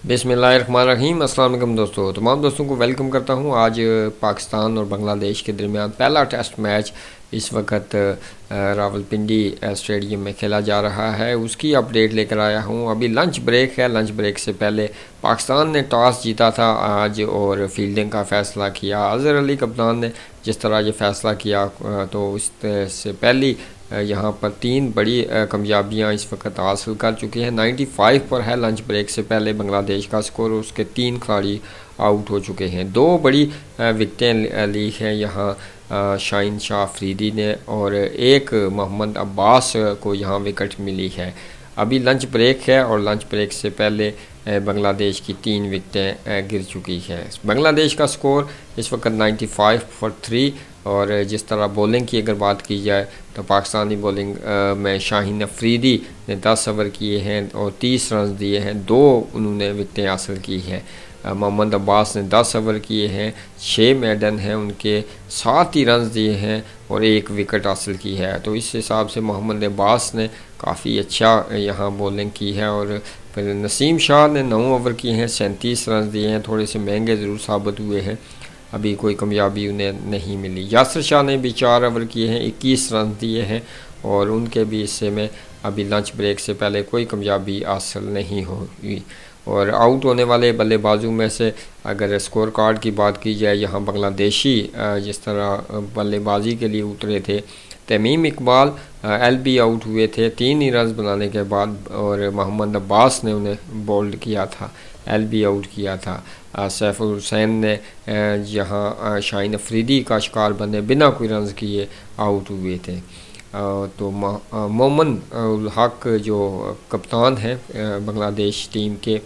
बिस्मिल्लाहिर्रहमानिर्रहीम। अस्सलाम वालेकुम दोस्तों, तमाम दोस्तों को वेलकम करता हूं। आज पाकिस्तान और बांग्लादेश के दरमियान पहला टेस्ट मैच इस वक्त रावलपिंडी स्टेडियम में खेला जा रहा है, उसकी अपडेट लेकर आया हूं। अभी लंच ब्रेक है। लंच ब्रेक से पहले पाकिस्तान ने टॉस जीता था आज और फील्डिंग का फ़ैसला किया। अज़हर अली कप्तान ने जिस तरह ये फ़ैसला किया तो इससे पहली यहाँ पर 3 बड़ी कामयाबियाँ इस वक्त हासिल कर चुके हैं। 95 पर है लंच ब्रेक से पहले बांग्लादेश का स्कोर, उसके 3 खिलाड़ी आउट हो चुके हैं। 2 बड़ी विकटें ली हैं यहाँ शाहीन शाह अफरीदी ने और एक मोहम्मद अब्बास को यहाँ विकेट मिली है। अभी लंच ब्रेक है और लंच ब्रेक से पहले बांग्लादेश की 3 विकटें गिर चुकी हैं। बांग्लादेश का स्कोर इस वक्त 95 for 3। और जिस तरह बॉलिंग की अगर बात की जाए तो पाकिस्तानी बॉलिंग में शाहीन अफरीदी ने 10 ओवर किए हैं और 30 रन दिए हैं। 2 उन्होंने विकटें हासिल की हैं। मोहम्मद अब्बास ने 10 ओवर किए हैं, 6 मेडन हैं उनके, 7 ही रन दिए हैं और 1 विकेट हासिल की है। तो इस हिसाब से मोहम्मद अब्बास ने काफ़ी अच्छा यहाँ बॉलिंग की है। और फिर नसीम शाह ने 9 ओवर किए हैं, 37 रन दिए हैं। थोड़े से महंगे ज़रूर साबित हुए हैं, अभी कोई कामयाबी उन्हें नहीं मिली। यासिर शाह ने भी 4 ओवर किए हैं, 21 रन दिए हैं और उनके भी हिस्से में अभी लंच ब्रेक से पहले कोई कामयाबी हासिल नहीं हुई। और आउट होने वाले बल्लेबाजों में से अगर स्कोर कार्ड की बात की जाए, यहाँ बांग्लादेशी जिस तरह बल्लेबाजी के लिए उतरे थे, तमीम इकबाल LB आउट हुए थे 3 ही रन बनाने के बाद और मोहम्मद अब्बास ने उन्हें बोल्ड किया था, LB आउट किया था। सैफुल हुसैन ने जहां शाहीन अफरीदी का शिकार बने बिना कोई रन किए आउट हुए थे। तो मोमन उल हक जो कप्तान हैं बांग्लादेश टीम के,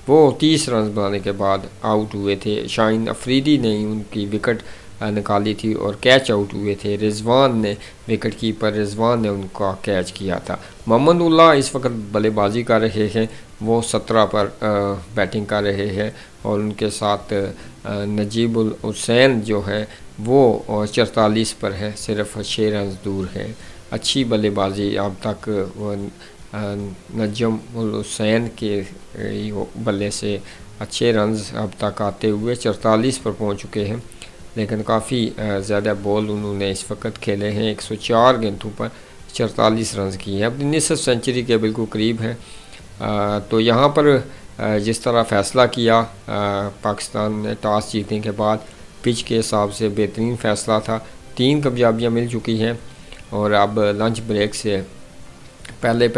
वो 30 रन बनाने के बाद आउट हुए थे। शाहीन अफरीदी ने उनकी विकेट निकाली थी और कैच आउट हुए थे। रिजवान ने विकेट कीपर रिजवान ने उनका कैच किया था। मोहम्मद उल्लाह इस वक्त बल्लेबाजी कर रहे हैं, वो 17 पर बैटिंग कर रहे हैं और उनके साथ नजीबुल हुसैन जो है वो 44 पर है, सिर्फ 6 रन दूर है। अच्छी बल्लेबाजी अब तक नजमुल हुसैन के बल्ले से अच्छे रन अब तक आते हुए 44 पर पहुंच चुके हैं, लेकिन काफ़ी ज़्यादा बॉल उन्होंने इस वक्त खेले हैं। 104 गेंदों पर 44 रन किए हैं, अपनी निसफ सेंचुरी के बिल्कुल करीब हैं। तो यहाँ पर जिस तरह फ़ैसला किया पाकिस्तान ने टॉस जीतने के बाद, पिच के हिसाब से बेहतरीन फ़ैसला था। 3 कामयाबियाँ मिल चुकी हैं और अब लंच ब्रेक से पहले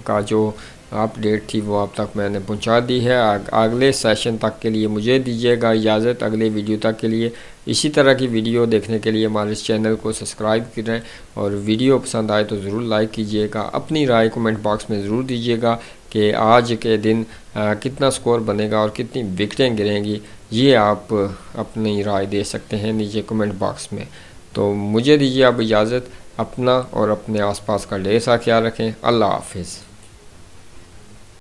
का जो अपडेट थी वो अब तक मैंने पहुंचा दी है। अगले सेशन तक के लिए मुझे दीजिएगा इजाज़त। अगले वीडियो तक के लिए इसी तरह की वीडियो देखने के लिए हमारे इस चैनल को सब्सक्राइब करें और वीडियो पसंद आए तो ज़रूर लाइक कीजिएगा। अपनी राय कमेंट बॉक्स में ज़रूर दीजिएगा कि आज के दिन कितना स्कोर बनेगा और कितनी विकटें गिरेंगी, ये आप अपनी राय दे सकते हैं नीचे कमेंट बॉक्स में। तो मुझे दीजिए अब इजाज़त। अपना और अपने आसपास का ढेर सा ख्याल रखें। अल्लाह हाफिज़।